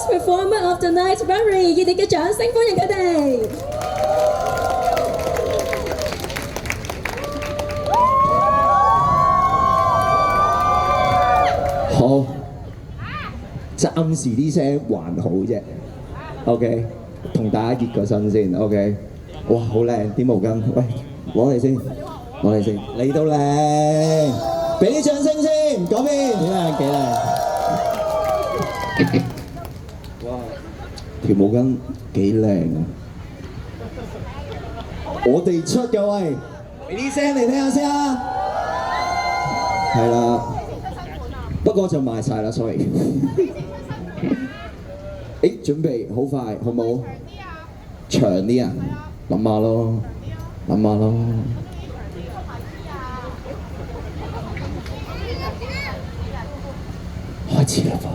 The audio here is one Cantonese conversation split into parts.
first performer of the night, Very， 熱烈嘅掌聲歡迎佢哋。好，暫時啲聲還好啫。OK， 同大家熱個身先。OK， 哇，好靚啲毛巾，喂，攞嚟先，攞嚟先，你都靚，俾啲掌聲先，嗰邊幾靚幾靚。哇，條毛巾幾靚啊！我哋出嘅喂，俾啲聲嚟聽下先啊！係啦。不過就賣晒啦 ，sorry。誒，準備好快，好冇？長啲啊？諗下咯，諗下咯。開始啦噃！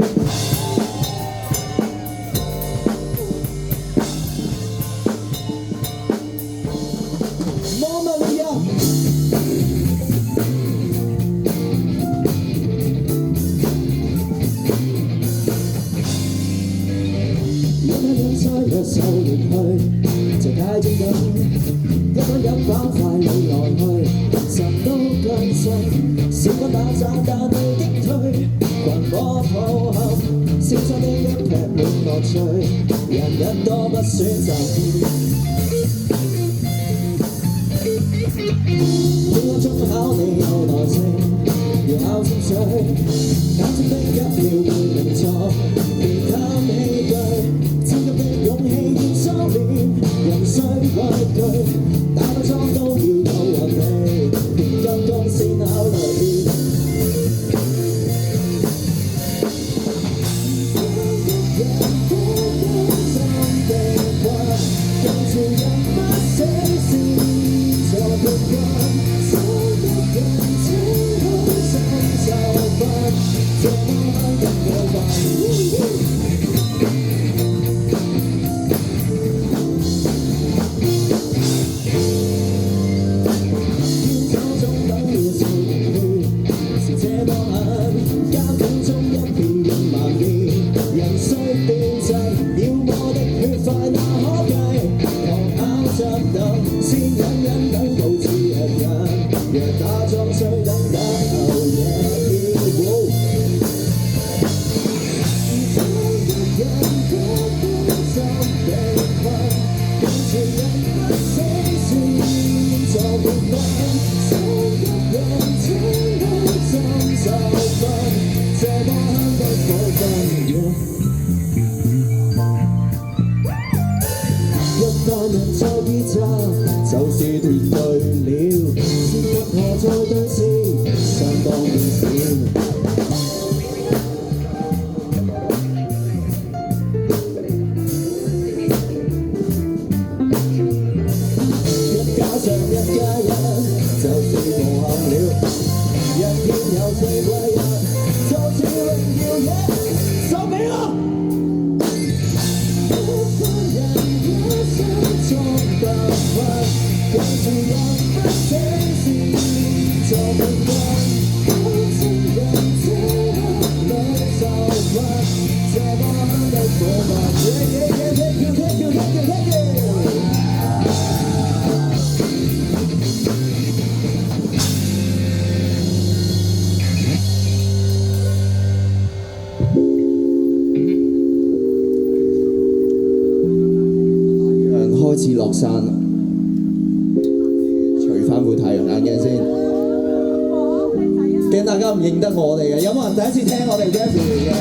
冇乜理由。一手離去，就太正感，一班飲飽快你來去，神都更細，小分打散但未擊退，群魔抱合，消失的一劈滿樂趣，人人多不選擇。半個鐘考你有耐性，要考清水，眼睛的一秒會明錯，別貪器具。勇氣要修煉，人需畏懼，打個裝都要夠運氣，連金剛先考慮。就是團隊了，先不可再對視，相當渺小。一加上一加一，就是無限了。人見有四季日，就是榮耀嘢，收尾啦！跟住人不死是做不慣，歡聲人這刻裏受困，這麼香的火花。開始落山啦。翻副太陽眼鏡先，驚大家唔認得我哋嘅，有冇人第一次聽我哋 Jeffrey 嘅？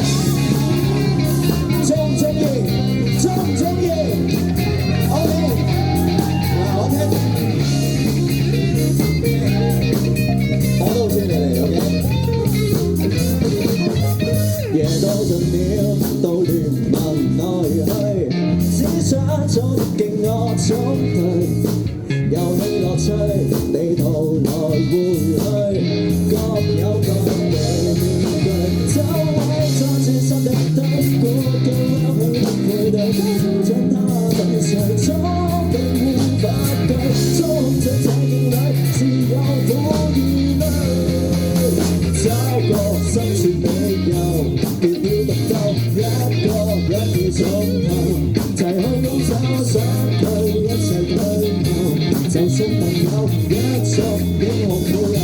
中唔中意？中唔中意 ？OK， 嗱我聽，我都好中意你哋 OK。夜到盡了，到亂文內去，只想早啲勁我總對。遊戲樂趣，地圖來回去，各有各嘅面具，走位在這心的低谷，叫遊戲配對，將它粉碎，錯並無法對，衝進這境裏，自有多疑慮，找個生存理由，別要獨鬥一個人。鐘頭，齊去高手相對一齊退後，就算朋友一族英雄富有。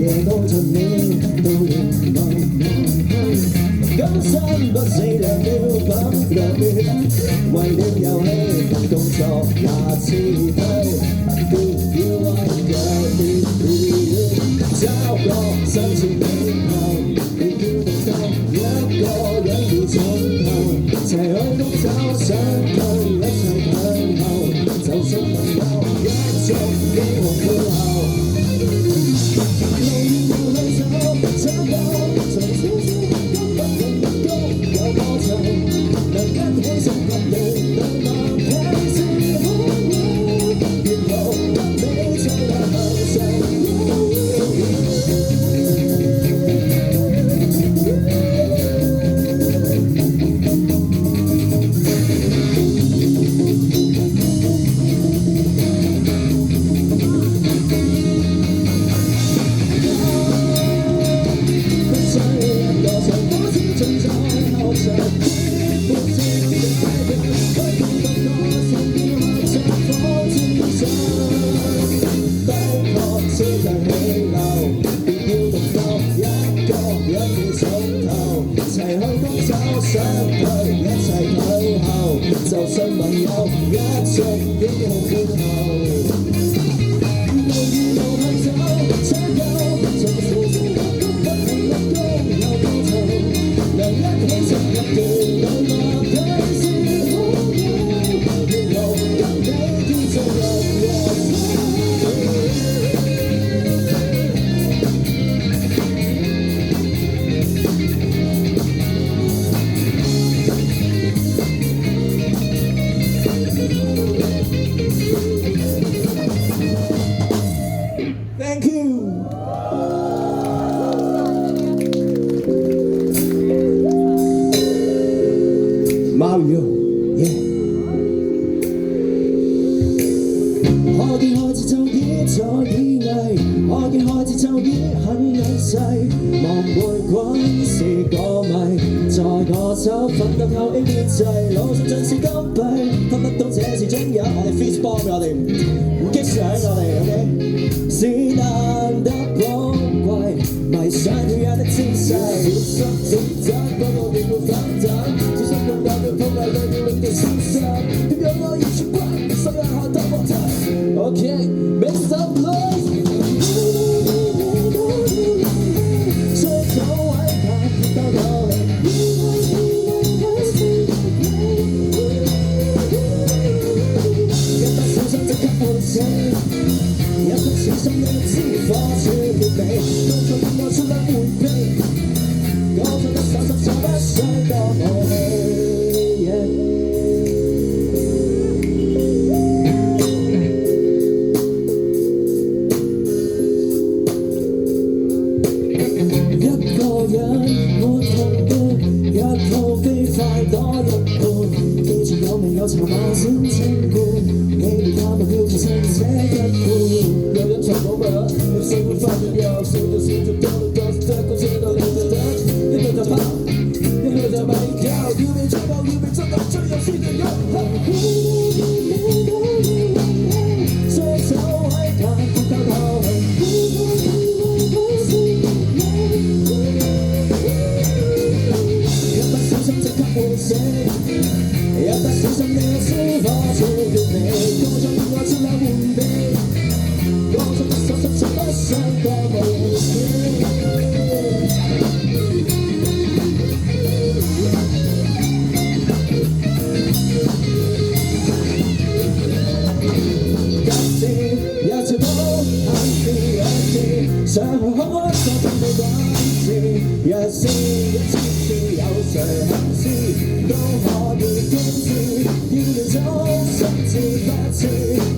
夜到盡了，到連望今生不死兩秒不兩秒，為了遊戲動作也自卑，別要挽救找個新鮮美後，別要獨當一個人要盡頭，齊去高手相對一齊退後，就算朋友一族英雄富後。相對一齊退後，就算朋友一族英雄富後。路與路去走，想有從小小一谷不停立功有高潮，能一起進入電腦話題是好友，沿路跟你天生人和。Thank you. Mario, yeah. 我嘅開始就已在以為，我嘅開始就已很隱世，望回滾是個謎，在我手奮鬥後 A 變制，腦上盡是金幣，分不到這是終有。我哋 face bomb 我哋唔擊上我哋 ，OK。是難得寶貴，迷上跳躍的姿勢，小心選擇，不過別會反彈，小心用大腳鋪埋對面的消失，點樣可以穿關，所有下得我睇 ，OK， make some noise， 追走偉大到頭嚟，一不小心即刻會死。一不小心你知火燒了你，高速令我出兩回避，高速的手實在不想當武器。一個人沒同伴，一套飛快多一半，記住有名有茶馬先稱冠，你哋他們要做親這一半。有人唱我們，有誰會發現有誰就選擇多了多是這個知道你的人，一個在跑，一個在迷靠，要被追到，要被追到，最有先的有。追走偉大到頭嚟，一不小心即刻會死，一不小心你有知火燒了你，高速令我出兩回避。我做的手實在不想當武器。今次一齊都眼視一次，想去開個真的關事，若是一次次有誰行先？公字，要亂走甚至發刺，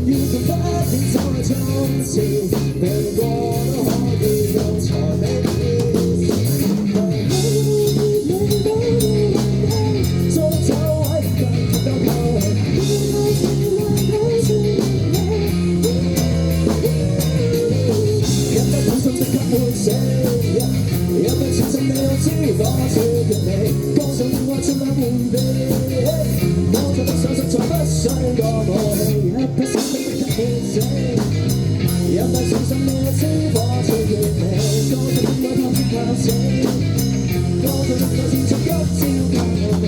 要同不點走來衝刺，避過都可以有才美意。再走位更多口氣。有份情深你我知，我最強你，歌手戀愛出兩換地，我在不想實在不想個武器，一不小心即刻變死。有份情深你我知，我最強你，歌手戀愛怕先怕死，歌手戀愛先做一招靠我哋。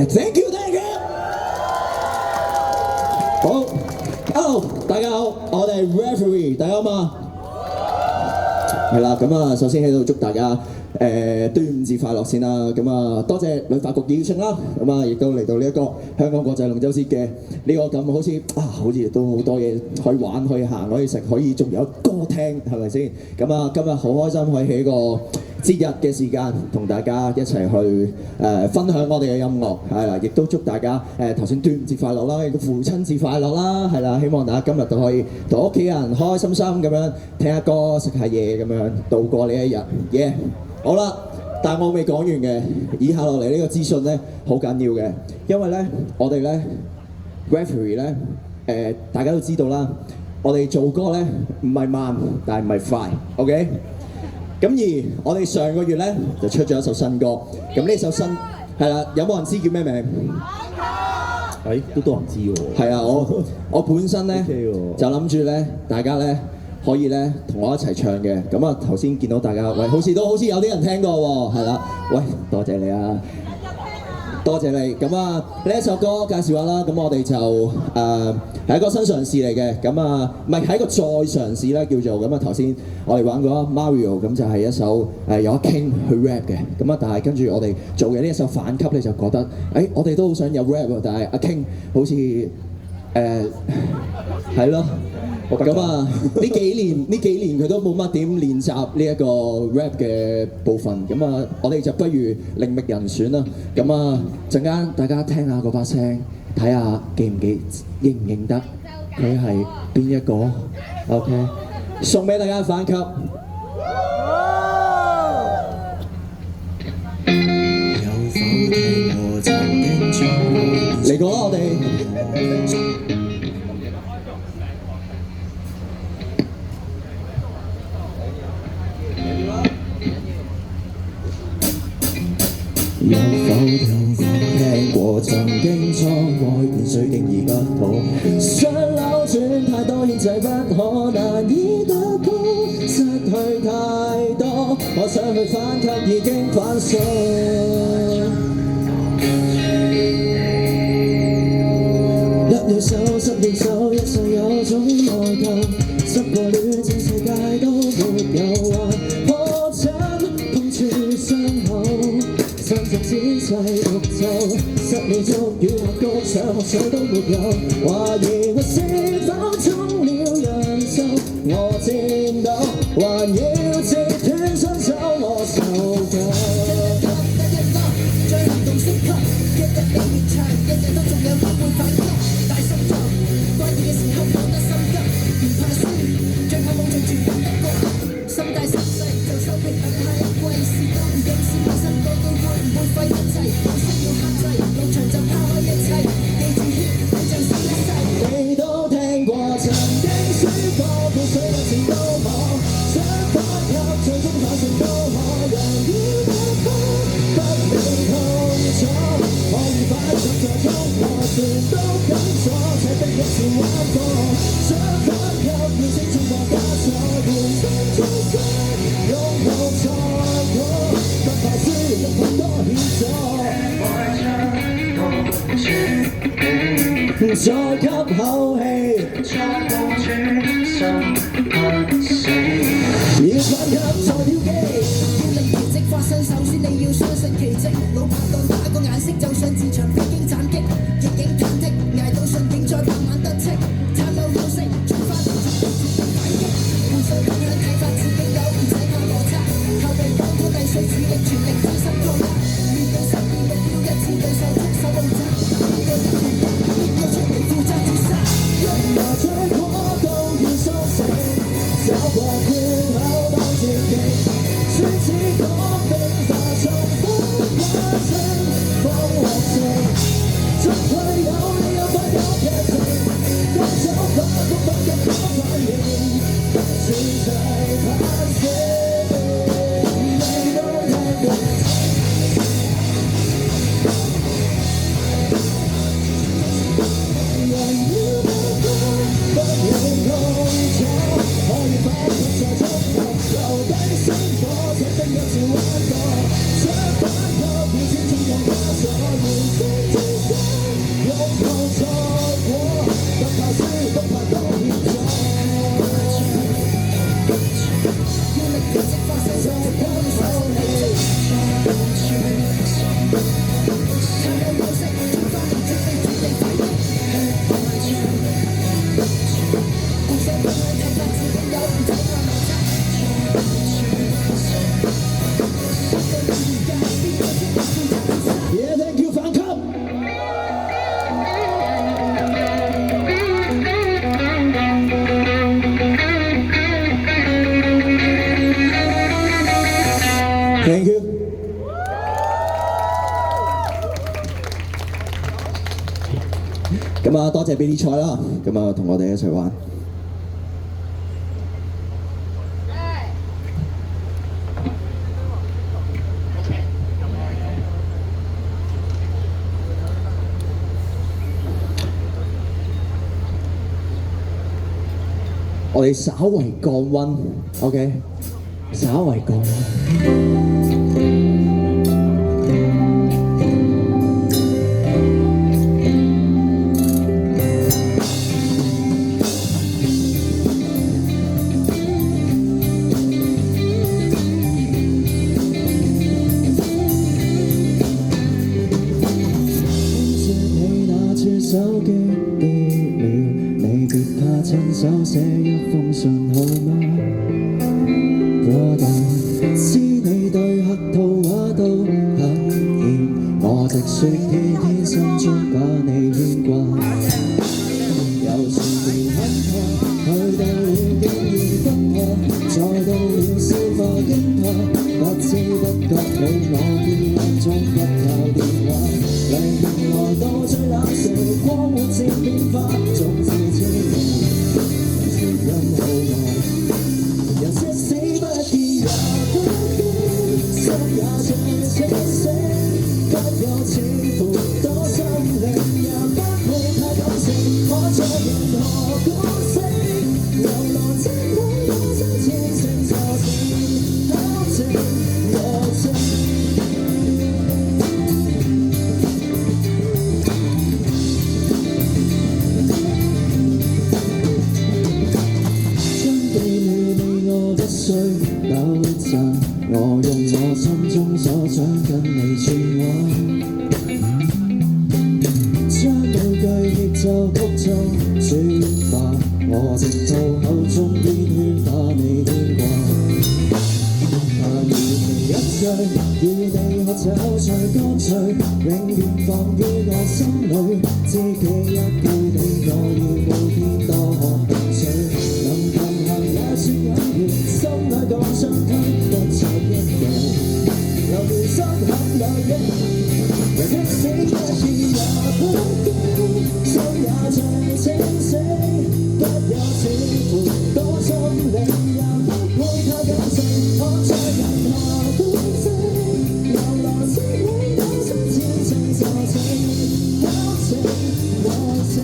Thank you, thank you。好，Hello，大家好，我哋 Referee， 大家好嘛？係啦，咁啊，首先喺度祝大家端午節快樂先啦。咁啊，多謝旅發局邀請啦。咁啊，亦都嚟到呢一個香港國際龍舟節嘅呢個咁好似都好多嘢可以玩、可以行、可以食、可以仲有歌聽，係咪先？咁啊，今日好開心可以喺個節日嘅時間同大家一齊去分享我哋嘅音樂，係啦，亦都祝大家頭先端午節快樂啦，亦都父親節快樂啦，係啦，希望大家今日都可以同屋企人開開心心咁樣聽下歌、食下嘢咁樣度過呢一日。好啦，但我未講完嘅，以下落嚟呢個資訊咧好緊要嘅，因為咧我哋咧 referee 咧大家都知道啦，我哋做歌咧唔係慢，但係唔係快 ，OK？ 咁而我哋上個月咧就出咗一首新歌，咁呢首新係啦，有冇人知叫咩名？都多人知喎。係啊，我本身咧就諗住咧，大家咧可以咧同我一齊唱嘅。咁啊頭先見到大家，喂，好似有啲人聽過喎，係啦，喂，多謝你啊！多謝你，咁啊呢一首歌介紹下啦，咁我哋就係一個新嘗試嚟嘅，咁啊唔係係一個再嘗試啦叫做，咁啊頭先我哋玩過 Mario， 咁就係一首有阿 King 去 rap 嘅，咁啊但係跟住我哋做嘅呢一首反級咧就覺得，我哋都好想有 rap 喎，但係阿 King 好似係咯。咁啊！呢幾年佢都冇乜點練習呢一個 rap 嘅部分，咁啊，我哋就不如另覓人選啦。咁啊，陣間大家聽下嗰把聲，睇下認唔認得佢係邊一個 ？OK， 送俾大家反級。有否聽過曾經做嚟過啦，我哋。有否聽過曾經錯愛變水經已不可，想扭轉太多牽制不可，難以突破，失去太多，我想去反擊已經反鎖。一了手失了手，一生有種內疚，失過戀全世界都沒有話，破產碰處傷口。心情仔細獨奏，失了足與下高想學水都沒有，懷疑我是否中了人壽，我戰鬥還要截斷雙手，我受夠。最行動升級，一日比越長，日日都仲有機會反擊，大心臟，關鍵嘅時候講得心急，唔怕輸，最怕冇做住咁一個，心大心細就收皮等下一季，事都唔認事本身個個會唔會廢一切，唔需要限制，路場就拋開一切，記住 hit 你像死一世。你都聽過曾經輸過潑水一次都可，想反擊最終反勝都可，人要突破，不理痛楚，可以反擊再衝破，全都緊鎖，且逼一次玩過，想反擊要清楚過假錯，換身出身，擁抱錯過，不怕輸，有很多險阻。再吸口氣，要反擊再挑機，要令奇蹟發生，首先你要相信奇蹟。老拍檔打個眼色，就算自場披荊斬棘，逆境忐忑，捱到順境再慢慢得戚，慘到休息。啊，多謝 Billy 菜啦，咁啊同我哋一齊玩。我哋稍為降溫 ，OK， 稍為降溫。手機掉了，你別怕親手寫一封信好嗎 ？Brother， 知你對客套話都很厭，我直說天天心中把你牽掛。有時便很怕，去到了竟然不怕，再到了消化驚怕，不知不覺你我見眼中不靠電話。黎明來到最冷時，光活漸變化，總是知道聲音好愛。人即使不見也不驚，心也最清醒，不有似乎多心靈，也不會太感性，可在任何角色，流浪之旅我真虔誠坐情，考證我證。需糾正，我用我心中所想跟你轉彎，將每句節奏曲中轉化，我直到口中煙圈把你牽掛。但如其一醉，與你喝酒最乾脆，永遠放於我心裏，知己一句你我要每天多喝淡水，能同行也算有緣。心裏講相推，不錯一樣，留住心坎裏一人即使不見也不驚，心也最清醒，不有似乎多心靈，也不會太感性，可在任何角色，流浪之旅都想虔誠坐情，考證我證。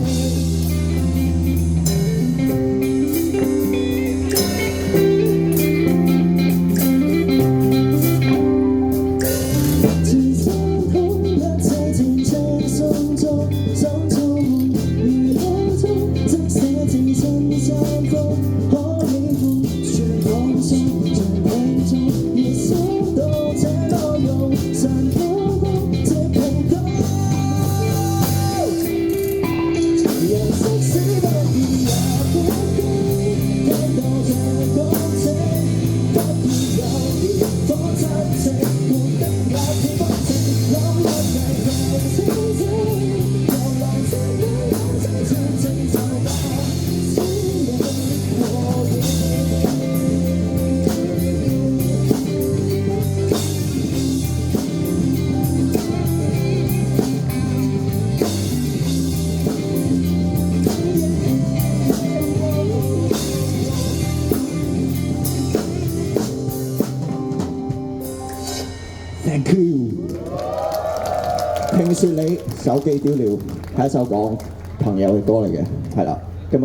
Thank you。聽說你手機丟了，係一首講朋友嘅歌嚟嘅，係啦。今日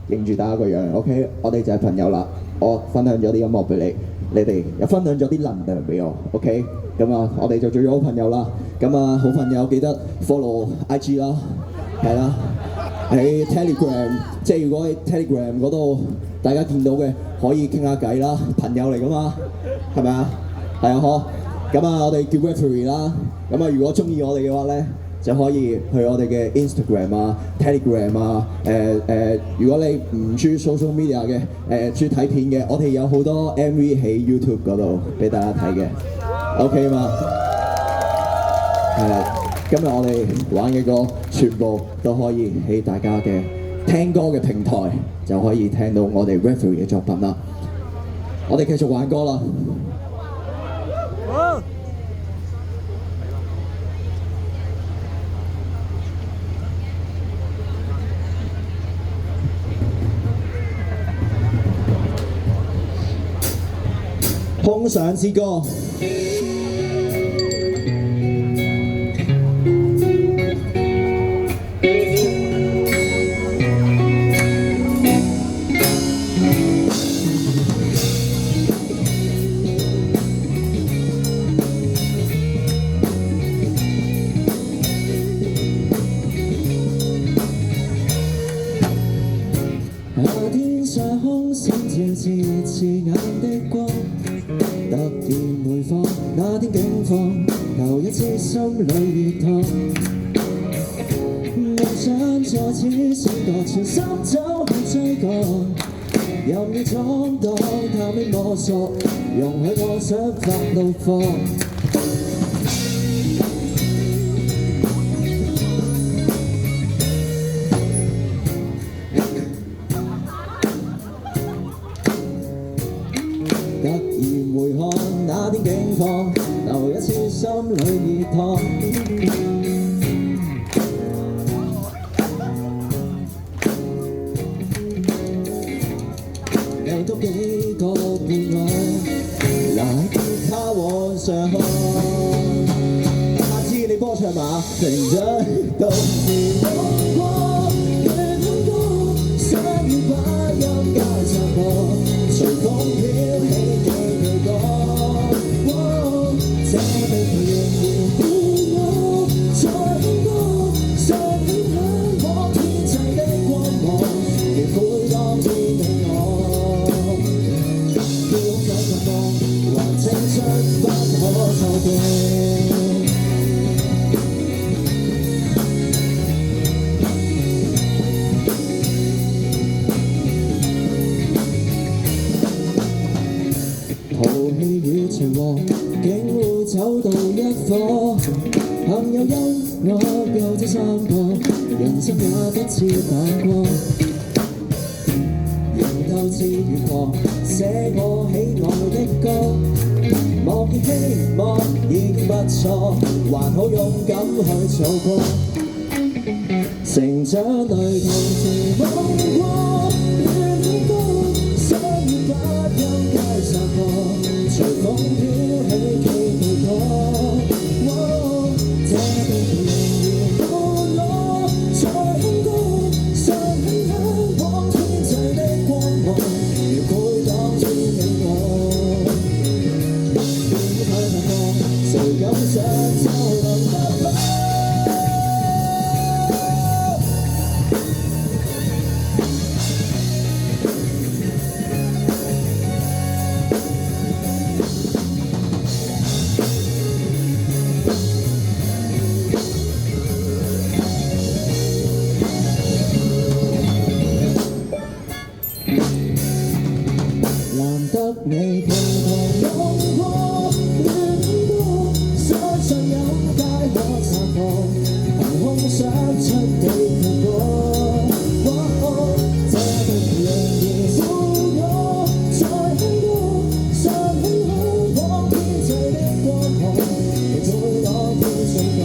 認住大家個樣 ，OK， 我哋就係朋友啦。我分享咗啲音樂俾你，你哋又分享咗啲能量俾我 ，OK。咁啊，我哋就做咗好朋友啦。咁啊，好朋友記得 follow IG 啦，係啦。喺 Telegram， 即係如果喺 Telegram 嗰度大家見到嘅，可以傾下偈啦，朋友嚟噶嘛，係咪啊？係啊，嗬。咁啊，我哋叫 Referee 啦。咁啊，如果中意我哋嘅話咧，就可以去我哋嘅 Instagram 啊、Telegram 啊。如果你唔中意 social media 嘅，中意睇片嘅，我哋有好多 MV 喺 YouTube 嗰度俾大家睇嘅。OK 嘛？係啦，今日我哋玩嘅歌全部都可以喺大家嘅聽歌嘅平台就可以聽到我哋 Referee 嘅作品啦。我哋繼續玩歌啦。《上之歌》。夏天上空閃耀刺眼的光，突然回放那天境況，又一次心裏熱燙。夢想在此醒覺，全心走去追趕，任意闖蕩，探秘摸索，容許我想發怒放。突然回看那天境況，又一次心裏熱燙。有多幾個伴我，拿吉他往上看。下次你幫我唱嘛？成長到時光光，夜空高，想要把音階拆破，隨風飄起幾句歌。這地仍然伴我，在空高，想向往天際的光芒，亦會當天你我。要空想着夢，還青春不可錯過。淘氣與隨和，竟會走到一夥。朋友音樂有這三個，人生也不似反光。仍鬥志如狂，寫我喜愛的歌。望見希望已經不錯，還好勇敢去做過。成長裏同時夢過，遠遠高，想要把音階拆破，隨風飄起幾句歌。這地仍然伴我，在空高，想向往天際的光芒，亦會當天你我。點開眼光，誰敢想就能得到？難得你陪同擁過，戀過，相信有街可拆破，憑空想出的結果。這地仍然伴我，在空高，想向往天際的光芒，亦會當天信我。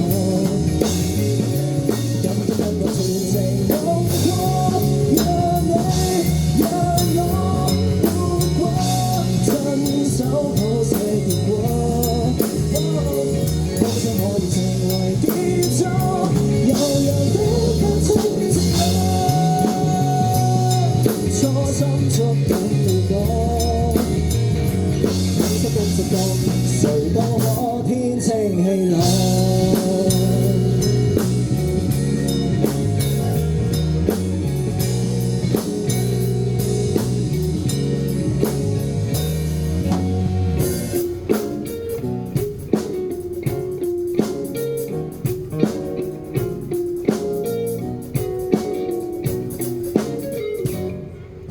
今天一個全情擁過，讓你讓我。親手抱這結果，好想可以成為結束，悠揚的不清晰，初心觸緊你我，你不懂直覺，誰都可天清氣朗。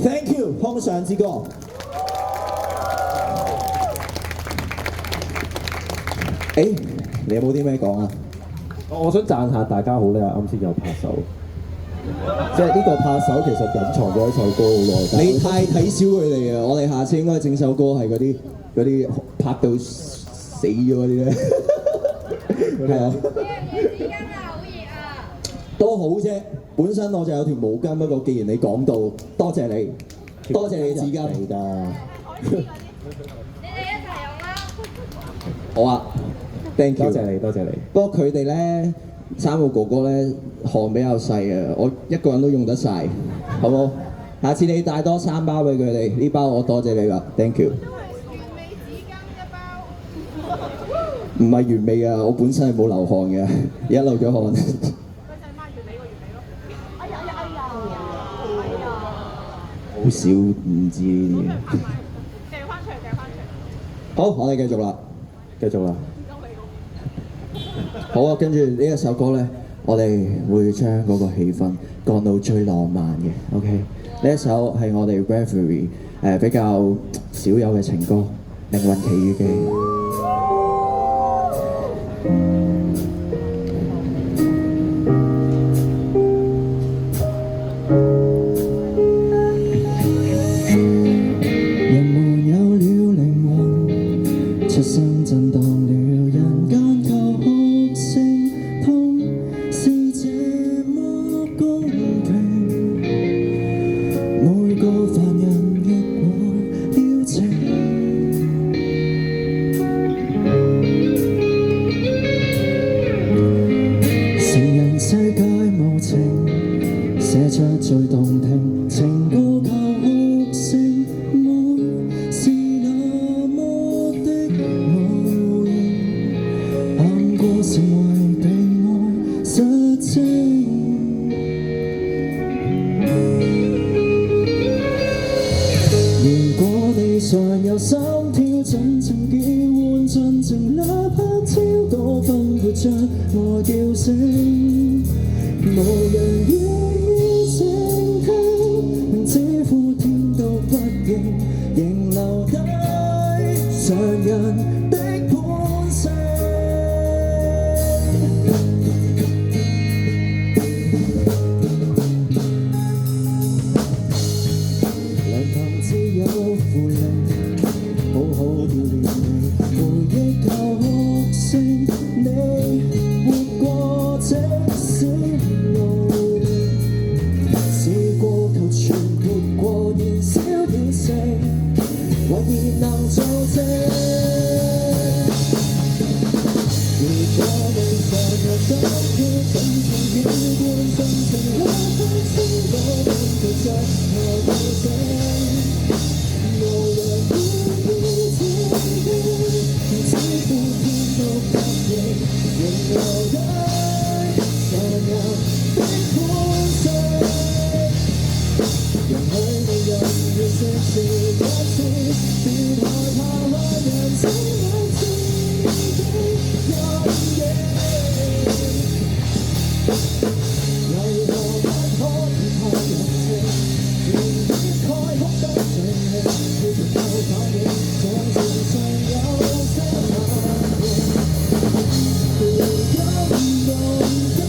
Thank you，《空想之歌》。你有冇啲咩講啊？我想讚下大家好叻啊！啱先有拍手，即係呢個拍手其實隱藏咗一首歌好耐。你太睇小佢哋啊！我哋下次應該整首歌係嗰啲拍到死咗嗰啲咧。係啊。紙巾啊，好熱啊！都好啫，本身我就有條毛巾，不過既然你講到，多謝你，多謝你紙巾嚟㗎。你哋一齊用啦！好啊，thank 多 you。謝你，多謝你。不過佢哋咧三個哥哥咧汗比較細啊，我一個人都用得晒，好冇？下次你帶多3包俾佢哋，呢包我多謝你啦，thank you。原味紙巾一包。唔係原味啊，我本身係冇流汗嘅，而家流咗汗。佢就係抹原味個原味咯。哎呀哎呀哎呀！好少唔知呢啲嘢。掟翻出嚟，掟翻出嚟。好，我哋繼續啦，繼續啦。好啊，跟住呢一首歌咧，我哋會將嗰個氣氛降到最浪漫嘅，OK？呢一首係我哋 Reverie 比較少有嘅情歌《靈魂奇遇記》。人沒有了靈魂，出生震盪了人間曲聲，痛是這麼公平，每個凡人亦會邀請。成人世界無情，寫出最動聽情歌靠哭聲，愛是那麼的無形，喊過成為被愛實證。如果地上有心跳，盡情叫喚，盡情吶喊，超過分活着愛叫聲，無人願意靜聽，只呼天都不應，仍留低常人的本性。良朋自有負力，好好調練你，回憶靠哭聲，你活過即使努力，試過求全活過燃燒已死，還然能做證。如果你在我心跳，盡情叫喚，盡情吶喊，超過半條着我叫聲，無人願意靜聽，只呼天都不應，仍留低常人的本性。容許你人要釋是一次，別害怕看人生有自己陰影。為何不可以太入情，仍掩蓋哭得盡興，要足夠反應，像船上有些難過。如今動盪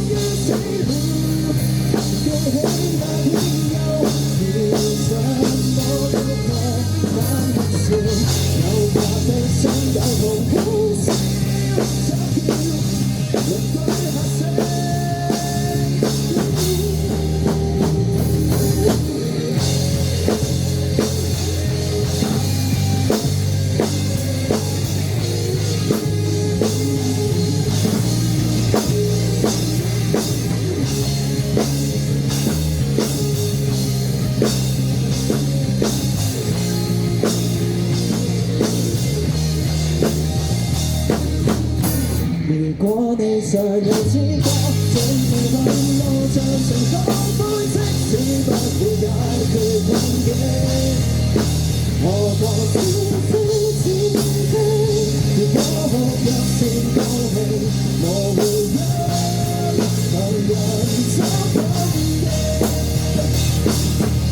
於死了，記起那天有遇上我的愛，晚笑，有白的心有同哭聲，想叫鄰居嚇醒。如果你尚有知覺，盡情憤怒，像情乾杯，即使不會解決困境，何況是非自欺。如果哭泣是高興，無回音，常人找感應。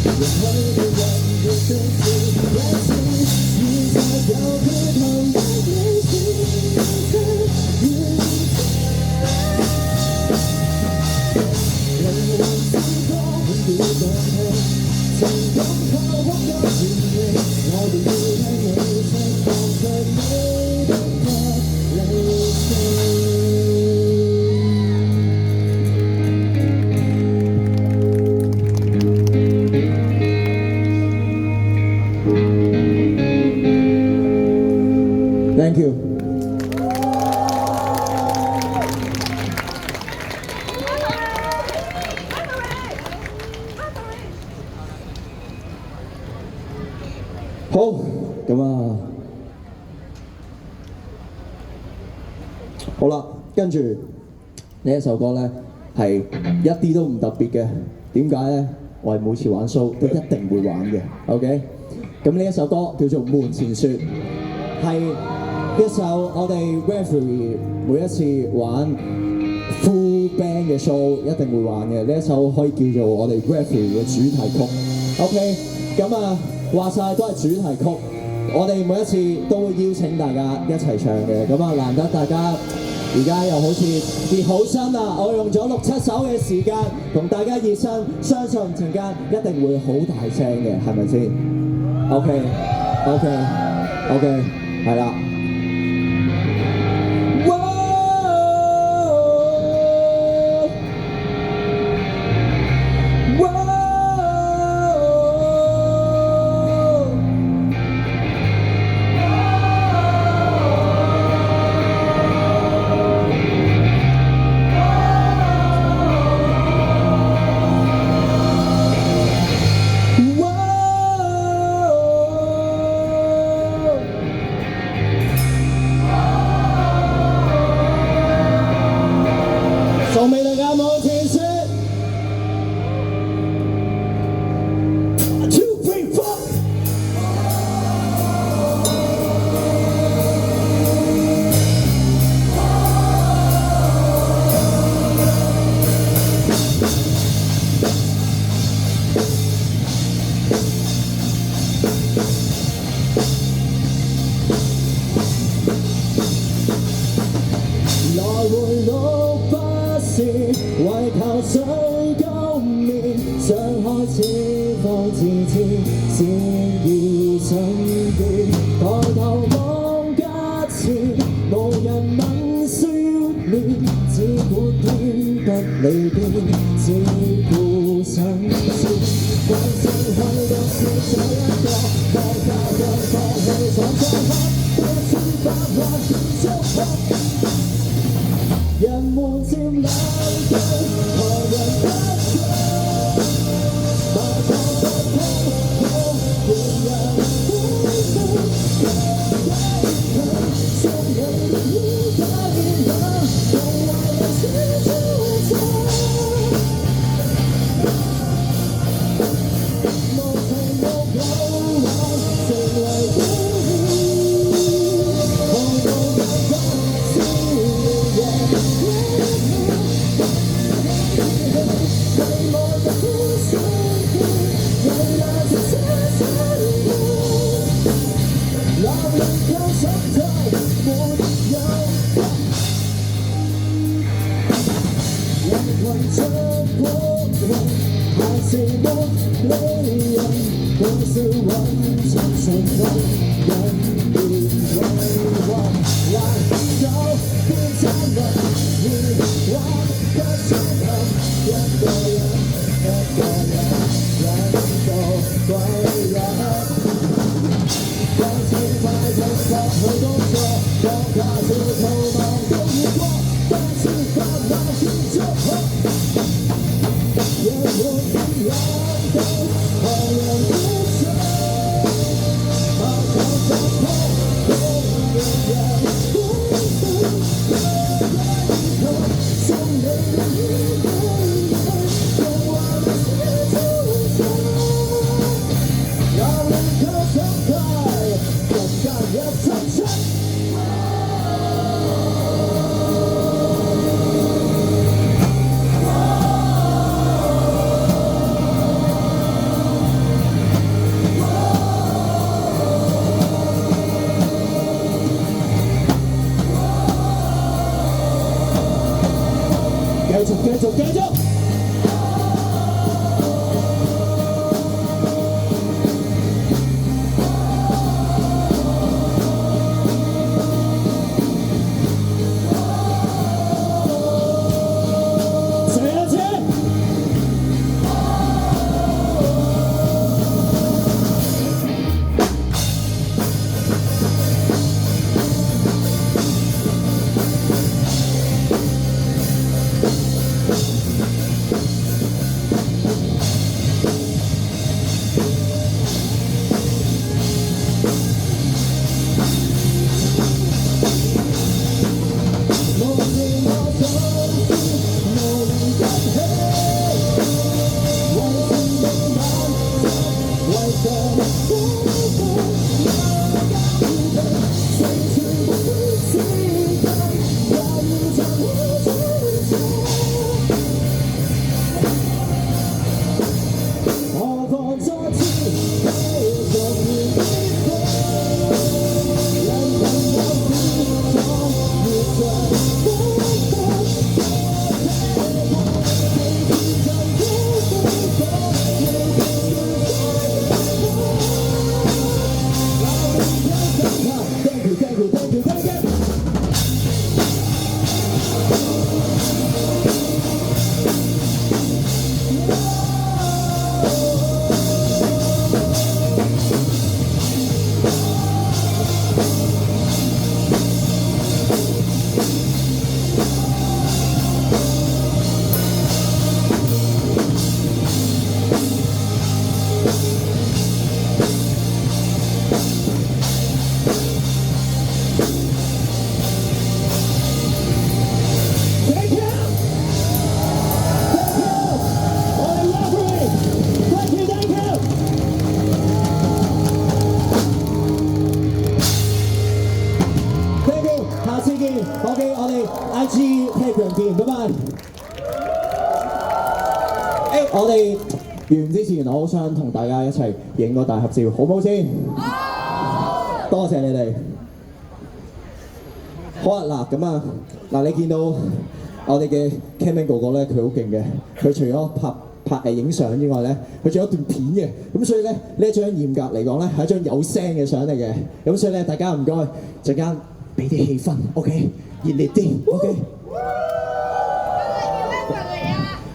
容許你人要釋是一次，現實有缺陷的你是真願。靈魂之歌永遠動聽，情感靠哭得原形，我哋要聽你釋放出你的不理性。Thank you。好，咁啊，好啦，跟住呢一首歌咧係一啲都唔特別嘅，點解咧？我係每次玩 show 都一定會玩嘅，OK？咁呢一首歌叫做《門前雪》，係一首我哋 referee 每一次玩 full band 嘅 show 一定會玩嘅，呢一首可以叫做我哋 referee 嘅主題曲，OK？咁啊，話晒都係主題曲，我哋每一次都會邀請大家一齊唱嘅，咁啊難得大家而家又好似熱好身啦，我用咗6-7首嘅時間同大家熱身，相信陣間一定會好大聲嘅，係咪先 ？OK， 係啦。送俾大家門前雪。2, 3, 4。來回路不是為求想夠面，想開始放自知，先已身邊。抬頭望架前，無人問笑面，只顧天不理邊，只顧想笑。關心去到是這一個，放假讓放棄闖江河，一千百萬祝福。人們漸冷靜，何人不覺？把錯不通，好讓人歡呼。送你於大冷，從來不知焦灼。無情無求還成為歡呼，看到眼光笑臉。是沒理人，多少穩出成功，人變為患難有變慘人，而玩得傷痕，一個人忍到歸人。當天快樂失去工作，當假設逃亡都要過，但是百萬天祝福。也沒有到何人不想，把錯就痛，都讓人歡呼。送你於對對，用話來寫出場，有力卻敞開，人間一陣出。次踢場見，拜拜。我哋完之前，我好想同大家一齊影個大合照，好唔好先？多謝你哋。好啊，嗱咁啊，嗱你見到我哋嘅 Camman 哥哥咧，佢好勁嘅。佢除咗拍影相之外咧，佢仲有一段片嘅。咁所以咧，呢一張嚴格嚟講咧係一張有聲嘅相嚟嘅。咁所以咧，大家唔該，陣間俾啲氣氛 ，OK， 熱烈啲 ，OK。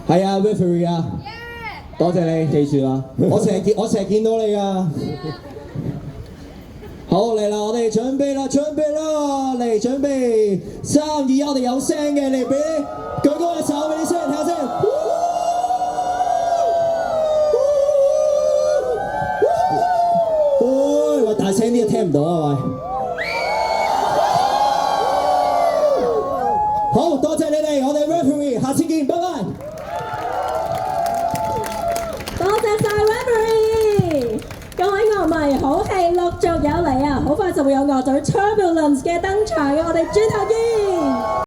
係啊 ，referee 啊，多謝你，記住啦，我成日見到你啊。好嚟啦，我哋準備啦，嚟準備3、2，我哋有聲嘅，嚟俾舉高隻手俾啲聲人聽下先。喂，大聲啲啊，聽唔到啊喂。好多謝你哋，我哋 referee， 下次見，拜拜。多謝晒 Reverie， 各位樂迷，好戲陸續有嚟啊！好快就會有樂隊 Turbulence 嘅登場嘅，我哋轉頭見。